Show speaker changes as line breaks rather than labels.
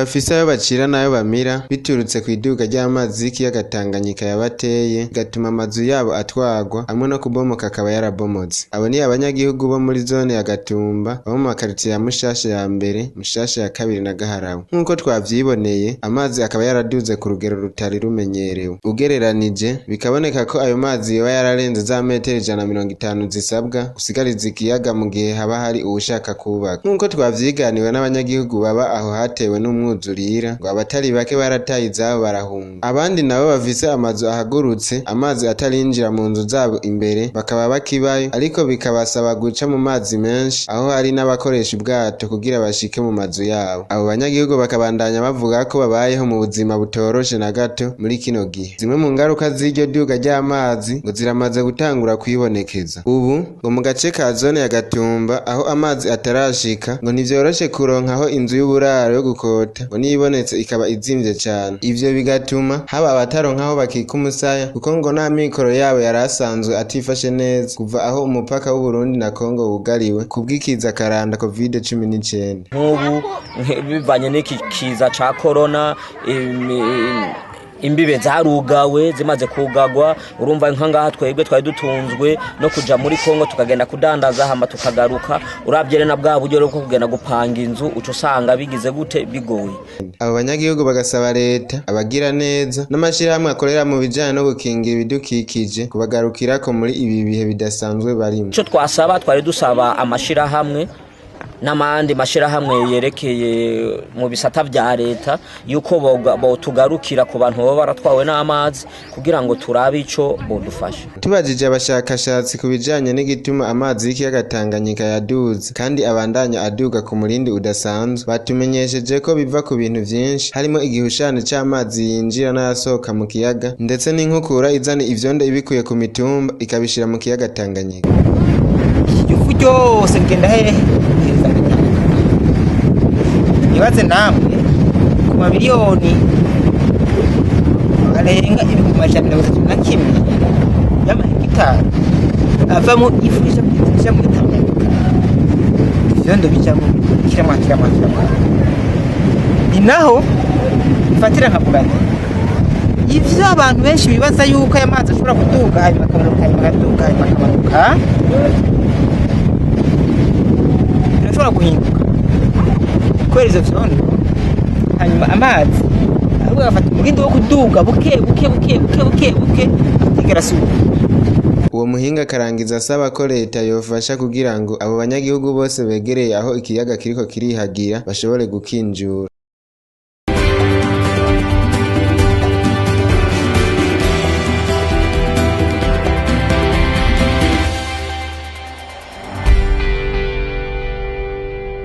ntibafise ayo bacira n'ayo bamira biturutse kw'iduga ry'amazi y'ikiyaga Tanganyika yabateye bigatuma amazu yabo atwarwa amwe no kubomoka akaba yarabomotse. Abo ni abanyagihugu bo muri zone ya Gatumba bo mu makaritiye ya Mushasha ya mbere, Mushasha ya kabiri na Gaharawe. Nk'uko twavyiboneye amazi akaba yaraduze ku rugero rutari rumenyerewe. Ugereranije bikaboneka ko ayo mazi yoba yararenze za metero 150 zisabwa gusigariza ikiyaga mu gihe haba hari uwushaka kubaka. Nk'uko twavyiganiwe n'abanyagihugu baba aho hatewe n'umwuzurira ngo abatari bake barataye izabo barahunga. Abandi nabo bafise amazu ahagurutse amazi atarinjira mu nzu zabo imbere bakaba bakibayo ariko bikabasaba guca mu mazi menshi aho hari n'abakoresha ubwato kugira bashike mu mazu yabo. Abo banyagihugu bakabandanya bavuga ko babayeho mu buzima butoroshe na gato muri kino gihe. Zimwe mu ngaruka z'iryo duga ry'amazi ngo ziramaze gutangura kwibonekeza. Ubu ngo mu gace ka zone ya Gatumba aho amazi atarashika ngo ntivyoroshe kuronkaho inzu y'uburaro yo gukota ngo nibonetse ikaba izimvye cane. Ivyo bigatuma haba abataronkaho bakika umusaya kuko ngo nta mikoro yabo yarasanzwe atifashe neza kuva aho umupaka w'u Burundi na Kongo wugariwe kubw'ikiza karanda COVID-19.
Nk'ubu bivanye n'iki kiza ca corona imbibe zarugawe zimaze kugagwa urumva nkangaha twebwe twari dutunzwe no kuja muri Kongo tukagenda kudandaza hama tukagaruka urabyere na bwa buryo bwo kugenda gupanga inzu uco usanga bigize gute bigoye.
Abo banyagihugu bagasaba leta abagira neza n'amashirahamwe akorera mu bijanye no gukingira ibidukikije kubagarukirako muri ibi bihe bidasanzwe barimo.
Ico twasaba twari dusaba amashirahamwe n'amandi mashirahamwe yerekeye mu bisata vya leta yuko botugarukira ku bantu baba baratwawe n'amazi kugira ngo turabe ico bodufasha.
Tubajije abashakashatsi ku bijanye n'igituma amazi y'ikiyaga Tanganyika yaduze kandi abandanya aduga ku murindi udasanzwe batumenyesheje ko biva ku bintu vyinshi harimo igihushane c'amazi yinjira n'ayasohoka mu kiyaga ndetse n'inkukura izana ivyondo ibikuye ku mitumba ikabishira mu kiyaga Tanganyika.
Igifu cyose ngenda hehe ibaze namwe ku mabiliyoni arenga 131 y'amahegitari avamo ifurisha muri Tanganyika ivyondo bijamo kiramwa ni naho bifatira nka burani ivyo abantu benshi bibaza yuko aya mazi ashobora kuduga hanyuma akamanuka birashobora guhinduka kubera izo vyondo hanyuma amazi ahubwo agafata umurindi wo kuduga buke atigera asubira.
Uwo muhinga karangiza asaba ko leta yofasha kugira ngo abo banyagihugu bose begereye aho ikiyaga kiriko kirihagira bashobore gukinjura.